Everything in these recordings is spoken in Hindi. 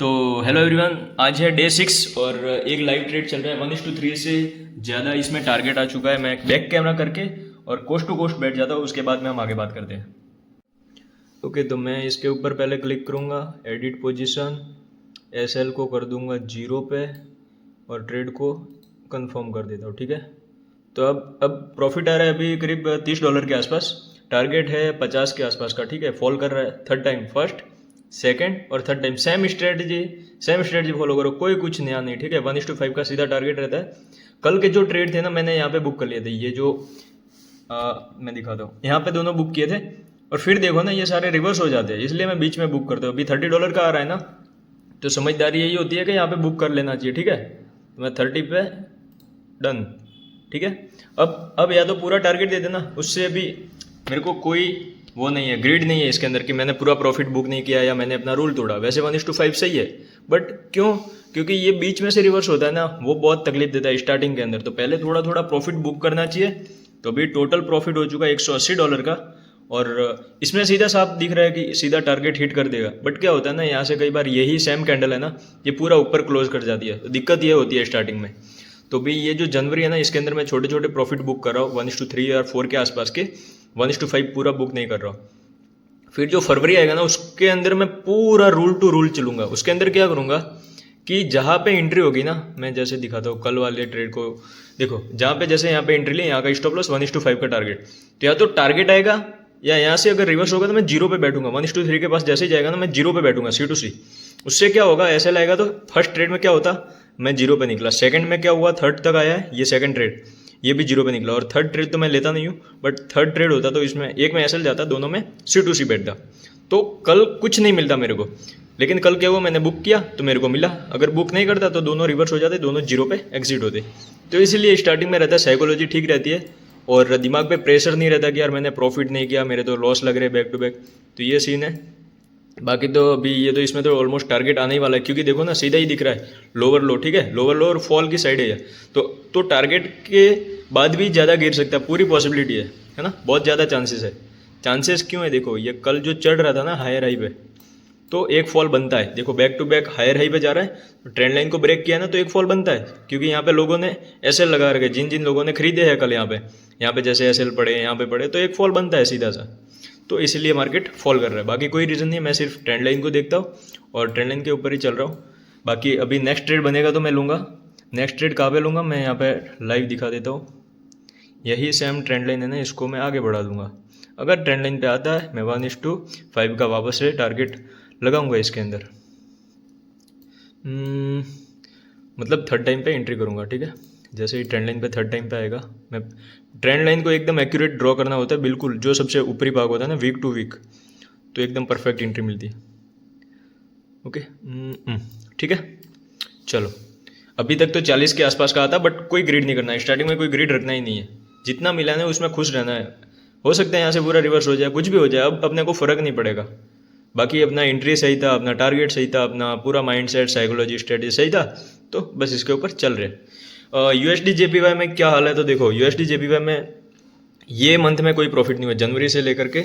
तो हेलो एवरीवन, आज है डे 6 और एक लाइव ट्रेड चल रहा है 1:3 से ज़्यादा। इसमें टारगेट आ चुका है। मैं बैक कैमरा करके और कोस्ट टू कोस्ट बैठ जाता हूँ, उसके बाद में हम आगे बात करते हैं। ओके, तो मैं इसके ऊपर पहले क्लिक करूँगा, एडिट पोजीशन, एसएल को कर दूँगा 0 पे और ट्रेड को कंफर्म कर देता हूँ। ठीक है, तो अब प्रॉफिट आ रहा है अभी करीब $30 के आसपास। टारगेट है 50 के आसपास का। ठीक है, फॉल कर रहा है थर्ड टाइम, फर्स्ट सेकंड और third time. Same strategy follow करो, कोई कुछ नया नहीं। ठीक है, 1:5 का सीधा टारगेट रहता है। कल के जो ट्रेड थे ना, मैंने यहाँ पे बुक कर लिए थे। ये जो मैं दिखाता हूँ, यहाँ पे दोनों बुक किए थे और फिर देखो ना, ये सारे रिवर्स हो जाते हैं, इसलिए मैं बीच में बुक करता हूँ। अभी $30 का आ रहा है ना, तो समझदारी यही होती है कि यहाँ पे बुक कर लेना चाहिए। ठीक है, तो मैं 30 पे डन। ठीक है, अब या तो पूरा टारगेट दे देना, उससे अभी मेरे को कोई वो नहीं है, ग्रीड नहीं है इसके अंदर कि मैंने पूरा प्रॉफिट बुक नहीं किया या मैंने अपना रूल तोड़ा। वैसे 1:5 सही है, बट क्यों? क्योंकि ये बीच में से रिवर्स होता है ना, वो बहुत तकलीफ देता है स्टार्टिंग के अंदर। तो पहले थोड़ा थोड़ा प्रॉफिट बुक करना चाहिए। तो अभी टोटल प्रॉफिट हो चुका है $180 का और इसमें सीधा साफ दिख रहा है कि सीधा टारगेट हिट कर देगा। बट क्या होता है ना, यहाँ से कई बार यही सेम कैंडल है ना, ये पूरा ऊपर क्लोज कर जाती है। तो दिक्कत ये होती है स्टार्टिंग में। तो भी ये जो जनवरी है ना, इसके अंदर मैं छोटे छोटे प्रॉफिट बुक कर रहा हूँ 1:3 और 4 के आसपास के। 1:5 पूरा बुक नहीं कर रहा हूँ। फिर जो फरवरी आएगा ना, उसके अंदर मैं पूरा रूल टू रूल चलूंगा। उसके अंदर क्या करूंगा कि जहाँ पे एंट्री होगी ना, मैं जैसे दिखाता हूँ कल वाले ट्रेड को। देखो, जहाँ पे जैसे यहाँ पे एंट्री ली, यहाँ का स्टॉप लॉस 1:5 का टारगेट। तो या तो टारगेट आएगा या यहाँ से अगर रिवर्स होगा तो मैं 0 पे बैठूंगा। 1:3 के पास जैसे ही जाएगा ना, मैं 0 पे बैठूंगा, C2C। उससे क्या होगा, ऐसे लाएगा तो फर्स्ट ट्रेड में क्या होता, मैं 0 पे निकला। सेकंड में क्या हुआ, थर्ड तक आया है, ये सेकंड ट्रेड, ये भी 0 पे निकला। और थर्ड ट्रेड तो मैं लेता नहीं हूँ, बट थर्ड ट्रेड होता तो इसमें एक में एसएल जाता, दोनों में C2C बैठता। तो कल कुछ नहीं मिलता मेरे को, लेकिन कल क्या हुआ, मैंने बुक किया तो मेरे को मिला। अगर बुक नहीं करता तो दोनों रिवर्स हो जाते, दोनों 0 पे एग्जिट होते। तो इसीलिए स्टार्टिंग में रहता है, साइकोलॉजी ठीक रहती है और दिमाग पे प्रेशर नहीं रहता कि यार मैंने प्रॉफिट नहीं किया, मेरे तो लॉस लग रहे बैक टू बैक। तो ये सीन है। बाकी तो अभी ये तो इसमें तो ऑलमोस्ट टारगेट आने ही वाला है, क्योंकि देखो ना, सीधा ही दिख रहा है लोअर लो। ठीक है, लोअर लो और फॉल की साइड है ये। तो टारगेट के बाद भी ज़्यादा गिर सकता है, पूरी पॉसिबिलिटी है ना, बहुत ज़्यादा चांसेस है। चांसेस क्यों है, देखो ये कल जो चढ़ रहा था ना हायर हाई पे, तो एक फॉल बनता है। देखो back to back higher high पे जा रहा है, तो ट्रेंड लाइन को ब्रेक किया ना, तो एक फॉल बनता है। क्योंकि यहाँ पे लोगों ने एसएल लगा रखे, जिन जिन लोगों ने खरीदे हैं कल यहाँ पे जैसे एसएल पड़े, यहाँ पे पड़े, तो एक फॉल बनता है सीधा सा। तो इसलिए मार्केट फॉल कर रहा है, बाकी कोई रीज़न नहीं है। मैं सिर्फ ट्रेंड लाइन को देखता हूँ और ट्रेंड लाइन के ऊपर ही चल रहा हूँ। बाकी अभी नेक्स्ट ट्रेड बनेगा तो मैं लूँगा। नेक्स्ट ट्रेड कहाँ पे लूँगा, मैं यहाँ पे लाइव दिखा देता हूँ। यही सेम ट्रेंड लाइन है ना, इसको मैं आगे बढ़ा दूंगा। अगर ट्रेंड लाइन पे आता है, मैं 1:5 का वापस से टारगेट लगाऊंगा इसके अंदर। मतलब थर्ड टाइम पे एंट्री करूंगा। ठीक है, जैसे ही ट्रेंड लाइन पे थर्ड टाइम पे आएगा, मैं ट्रेंड लाइन को एकदम एक्यूरेट ड्रॉ करना होता है, बिल्कुल जो सबसे ऊपरी भाग होता है ना, वीक टू वीक, तो एकदम परफेक्ट एंट्री मिलती है। ओके, ठीक है, चलो। अभी तक तो 40 के आसपास का आता, बट कोई ग्रीड नहीं करना है स्टार्टिंग में, कोई ग्रीड रखना ही नहीं है। जितना मिला है उसमें खुश रहना है। हो सकता है यहाँ से पूरा रिवर्स हो जाए, कुछ भी हो जाए, अब अपने को फ़र्क नहीं पड़ेगा। बाकी अपना एंट्री सही था, अपना टारगेट सही था, अपना पूरा माइंडसेट, साइकोलॉजी, स्ट्रेटजी सही था, तो बस इसके ऊपर चल रहे। USD JPY में क्या हाल है, तो देखो USD JPY में ये मंथ में कोई प्रॉफिट नहीं हुआ, जनवरी से लेकर के।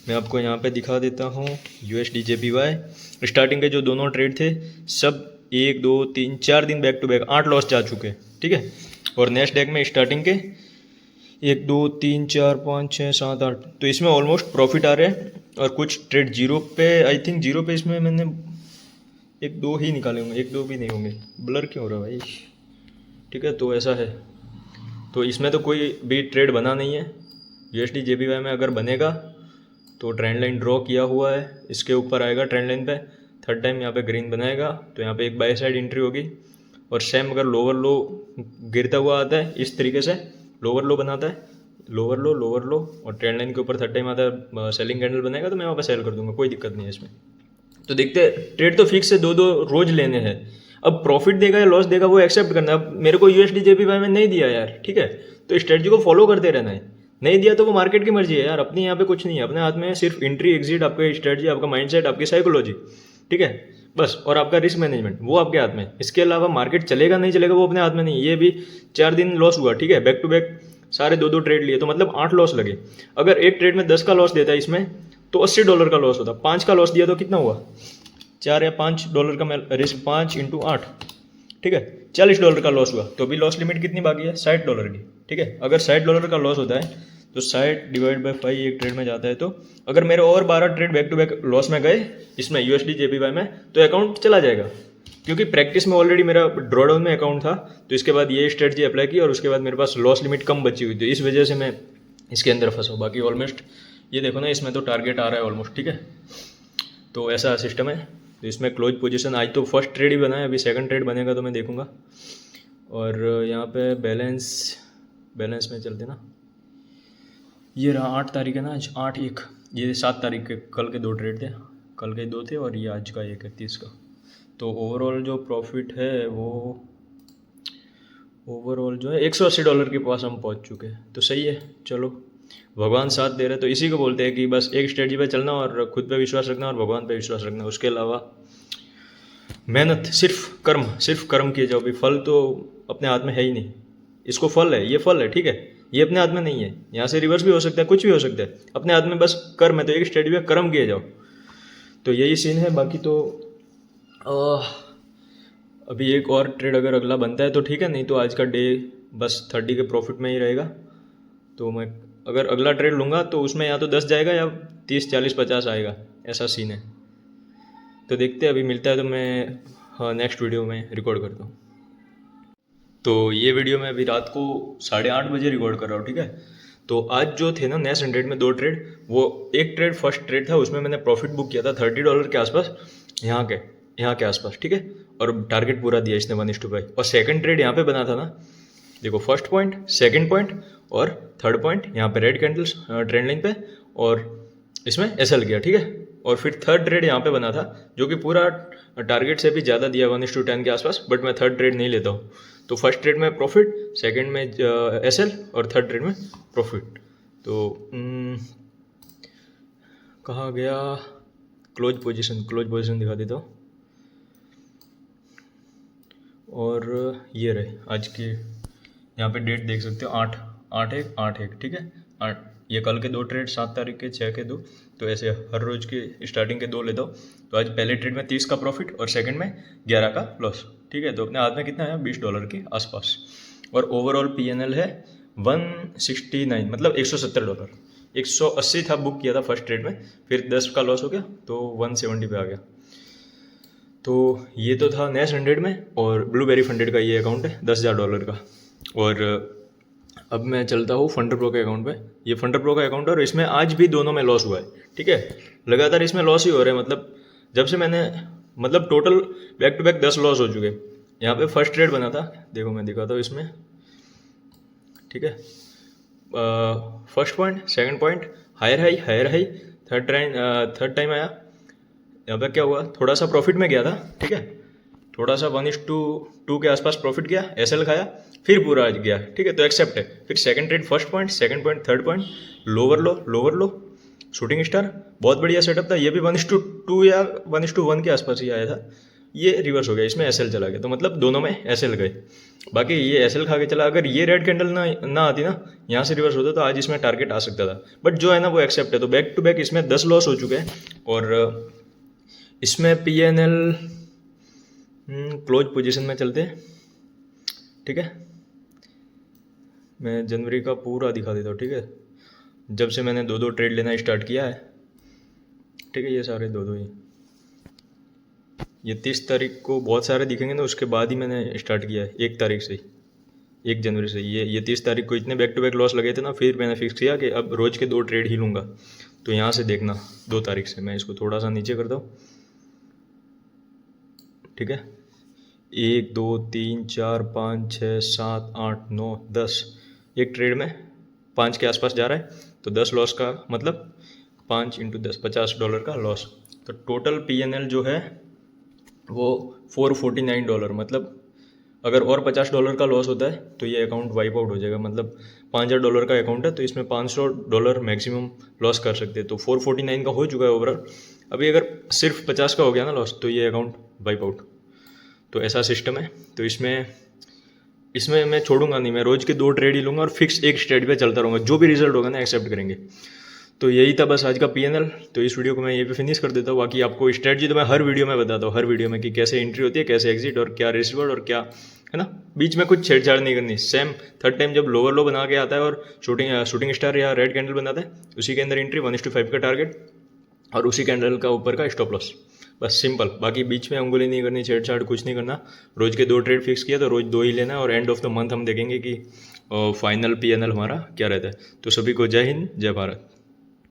मैं आपको यहाँ पे दिखा देता हूँ USD JPY। स्टार्टिंग के जो दोनों ट्रेड थे, सब 1 2 3 4 दिन बैक टू बैक 8 लॉस जा चुके हैं। ठीक है, और नेक्स्ट डेक में स्टार्टिंग के 1 2 3 4 5 6 7 8, तो इसमें ऑलमोस्ट प्रॉफिट आ रहे हैं। और कुछ ट्रेड 0 पे, आई थिंक 0 पे इसमें मैंने 1 2 ही निकाले होंगे, 1 2 भी नहीं होंगे। ब्लर क्यों हो रहा है भाई? ठीक है, तो ऐसा है। तो इसमें तो कोई भी ट्रेड बना नहीं है। USD JPY में अगर बनेगा तो ट्रेंड लाइन ड्रॉ किया हुआ है, इसके ऊपर आएगा ट्रेंड लाइन पे, थर्ड टाइम यहाँ पे ग्रीन बनाएगा, तो यहाँ पे एक बाय साइड एंट्री होगी। और सेम अगर लोअर लो गिरता हुआ आता है इस तरीके से, लोअर लो बनाता है, लोअर लो और ट्रेंड लाइन के ऊपर थर्ड टाइम आता है, सेलिंग कैंडल बनाएगा, तो मैं वहाँ पे सेल कर दूंगा, कोई दिक्कत नहीं है इसमें। तो देखते हैं, ट्रेड तो फिक्स है, 2 रोज लेने हैं। अब प्रॉफिट देगा या लॉस देगा वो एक्सेप्ट करना है। अब मेरे को USD JPY में नहीं दिया यार, ठीक है, तो स्ट्रेटजी को फॉलो करते रहना है। नहीं दिया तो वो मार्केट की मर्जी है यार, अपनी यहाँ पे कुछ नहीं है, अपने हाथ में सिर्फ एंट्री एग्जिट, आपका स्ट्रेटजी, आपका माइंडसेट, आपकी साइकोलॉजी। ठीक है, बस, और आपका रिस्क मैनेजमेंट, वो आपके हाथ में है। इसके अलावा मार्केट चलेगा नहीं चलेगा वो अपने हाथ में नहीं है। ये भी 4 दिन लॉस हुआ, ठीक है, बैक टू बैक सारे 2 ट्रेड लिए, तो मतलब 8 लॉस लगे। अगर एक ट्रेड में 10 का लॉस देता है इसमें, तो $80 का लॉस होता। 5 का लॉस दिया तो कितना हुआ, $4 या $5 का मैं रिस्क, 5 × 8, ठीक है, $40 का लॉस हुआ, तो अभी लॉस लिमिट कितनी बाकी है, $60 की, ठीक है। अगर $60 का लॉस होता है तो 60/5 एक ट्रेड में जाता है, तो अगर मेरे और 12 trade back to back loss में गए इसमें USD JPY में, तो अकाउंट चला जाएगा, क्योंकि प्रैक्टिस में ऑलरेडी मेरा ड्रॉडाउन में अकाउंट था। तो इसके बाद ये स्ट्रेटजी अप्लाई की और उसके बाद मेरे पास लॉस लिमिट कम बची हुई थी, इस वजह से मैं इसके अंदर फंसा हूँ। बाकी ऑलमोस्ट ये देखो ना, इसमें तो टारगेट आ रहा है ऑलमोस्ट, ठीक है। तो ऐसा सिस्टम है। तो इसमें क्लोज पोजीशन आज तो फर्स्ट ट्रेड ही बना है, अभी सेकंड ट्रेड बनेगा तो मैं देखूंगा। और यहाँ पे बैलेंस में चलते ना, ये रहा 8 तारीख है ना आज, 8/1, ये 7 तारीख के, कल के 2 ट्रेड थे, कल के 2 थे और ये आज का 1 है 30 का। तो ओवरऑल जो प्रॉफिट है वो ओवरऑल जो है $180 के पास हम पहुंच चुके हैं। तो सही है, चलो भगवान साथ दे रहे। तो इसी को बोलते हैं कि बस एक स्ट्रेटजी पे चलना और खुद पे विश्वास रखना और भगवान पे विश्वास रखना, उसके अलावा मेहनत, सिर्फ कर्म किए जाओ। भी फल तो अपने हाथ में है ही नहीं, इसको फल है, ये फल है, ठीक है, ये अपने हाथ में नहीं है। यहाँ से रिवर्स भी हो सकता है, कुछ भी हो सकता है, अपने हाथ में बस कर्म है। तो एक स्ट्रेटजी पे कर्म किए जाओ, तो यही सीन है। बाकी तो अभी एक और ट्रेड अगर अगला बनता है तो ठीक है, नहीं तो आज का डे बस 30 के प्रॉफिट में ही रहेगा। तो मैं अगर अगला ट्रेड लूँगा तो उसमें या तो 10 जाएगा या 30, 40, 50 आएगा, ऐसा सीन है। तो देखते हैं, अभी मिलता है तो मैं नेक्स्ट वीडियो में रिकॉर्ड करता हूँ। तो ये वीडियो मैं अभी रात को 8:30 बजे रिकॉर्ड कर रहा हूँ, ठीक है। तो आज जो थे ना नेस 100 में 2 ट्रेड, वो एक ट्रेड फर्स्ट ट्रेड था, उसमें मैंने प्रॉफिट बुक किया था $30 के आसपास, यहाँ के आसपास, ठीक है। और टारगेट पूरा दिया इसने 1:5। और सेकंड ट्रेड यहाँ पे बना था ना, देखो, फर्स्ट पॉइंट, सेकंड पॉइंट और थर्ड पॉइंट यहाँ पे रेड कैंडल्स ट्रेंड लाइन पे, और इसमें एसएल गया, ठीक है। और फिर थर्ड ट्रेड यहाँ पे बना था, जो कि पूरा टारगेट से भी ज़्यादा दिया 1:10 के आसपास, बट मैं थर्ड ट्रेड नहीं लेता हूँ। तो फर्स्ट ट्रेड में प्रॉफिट, सेकंड में एसएल और थर्ड ट्रेड में प्रॉफिट। तो कहाँ गया क्लोज पोजीशन दिखा देता हूँ। और ये रहे आज के, यहाँ पे डेट देख सकते हो, 8/1, ठीक है। 8, ये कल के 2 ट्रेड, 7 तारीख के, 6 के 2। तो ऐसे हर रोज़ के स्टार्टिंग के 2 लेता हूँ। तो आज पहले ट्रेड में 30 का प्रॉफिट और सेकंड में 11 का लॉस, ठीक है। तो अपने हाथ में कितना है, $20 के आसपास। और ओवरऑल PNL है 169, मतलब $170। 180 था, बुक किया था फर्स्ट ट्रेड में, फिर 10 का लॉस हो गया तो 170 पे आ गया। तो ये तो था नेस 100 में, और ब्लूबेरी फंडेड का ये अकाउंट है $10,000 का। और अब मैं चलता हूँ फंडर प्रो के अकाउंट पे। ये फंडर प्रो का अकाउंट है और इसमें आज भी दोनों में लॉस हुआ है, ठीक है। लगातार इसमें लॉस ही हो रहा है, मतलब जब से मैंने, मतलब total back to back 10 loss हो चुके। यहाँ पे फर्स्ट ट्रेड बना था, देखो मैं दिखाता हूँ इसमें, ठीक है। First point, second point, higher high, third time आया। यहाँ पे क्या हुआ, थोड़ा सा प्रॉफिट में गया था, ठीक है, थोड़ा सा 1:2 के आसपास प्रॉफिट किया, एसएल खाया, फिर पूरा गया, ठीक है। तो एक्सेप्ट है। फिर second trade, first point, second point, third point, lower लो, शूटिंग स्टार, बहुत बढ़िया सेटअप था। ये भी 1:2 या 1:1 के आसपास ही आया था। ये रिवर्स हो गया, इसमें एसएल चला गया, तो मतलब दोनों में एसएल गए। बाकी ये एसएल खा के चला। अगर ये रेड कैंडल ना आती ना, यहाँ से रिवर्स होता तो आज इसमें टारगेट आ सकता था, बट जो है ना वो एक्सेप्ट है। तो बैक टू बैक इसमें 10 लॉस हो चुके हैं। और इसमें PNL क्लोज पोजीशन में चलते हैं, ठीक है। मैं जनवरी का पूरा दिखा देता हूँ, ठीक है। जब से मैंने 2 ट्रेड लेना स्टार्ट किया है, ठीक है, ये सारे 2 ही। ये 30 तारीख को बहुत सारे दिखेंगे ना, उसके बाद ही मैंने स्टार्ट किया है, 1 तारीख से ही, 1 जनवरी से। ये 30 तारीख को इतने बैक टू बैक लॉस लगे थे ना, फिर मैंने फिक्स किया कि अब रोज़ के 2 ट्रेड ही लूँगा। तो यहाँ से देखना 2 तारीख से, मैं इसको थोड़ा सा नीचे करता हूँ, ठीक है। 1 2 3 4 5 6 7 8 9 10, एक ट्रेड में 5 के आसपास जा रहा है। तो 10 लॉस का मतलब 5 × 10, $50 का लॉस। तो टोटल PNL जो है वो $449, मतलब अगर और $50 का लॉस होता है तो ये अकाउंट वाइप आउट हो जाएगा। मतलब $5,000 का अकाउंट है, तो इसमें $500 मैक्सिमम लॉस कर सकते हैं। तो 449 का हो चुका है ओवरऑल। अभी अगर सिर्फ 50 का हो गया ना लॉस, तो ये अकाउंट वाइप आउट। तो ऐसा सिस्टम है। तो इसमें मैं छोड़ूंगा नहीं, मैं रोज़ के 2 ट्रेड ही लूँगा और फिक्स एक ट्रेड पे चलता रहूँगा। जो भी रिजल्ट होगा ना एक्सेप्ट करेंगे। तो यही था बस आज का पीएनएल। तो इस वीडियो को मैं यहीं पे फिनिश कर देता हूँ। बाकी आपको स्ट्रेटजी तो मैं हर वीडियो में बताता हूँ, हर वीडियो में, कि कैसे एंट्री होती है, कैसे एग्जिट, और क्या रिसीवर, और क्या है ना, बीच में कुछ छेड़छाड़ नहीं करनी। सेम थर्ड टाइम जब लोअर लो बना के आता है और शूटिंग स्टार या रेड कैंडल बनाता है, उसी के अंदर एंट्री 1:5 का टारगेट, और उसी कैंडल का ऊपर का स्टॉप लॉस। बस सिंपल। बाकी बीच में उंगली नहीं करनी, छेड़छाड़ कुछ नहीं करना। रोज़ के 2 ट्रेड फिक्स किया तो रोज़ 2 ही लेना है, और एंड ऑफ द मंथ हम देखेंगे कि फाइनल पीएनएल हमारा क्या रहता है। तो सभी को जय हिंद, जय भारत।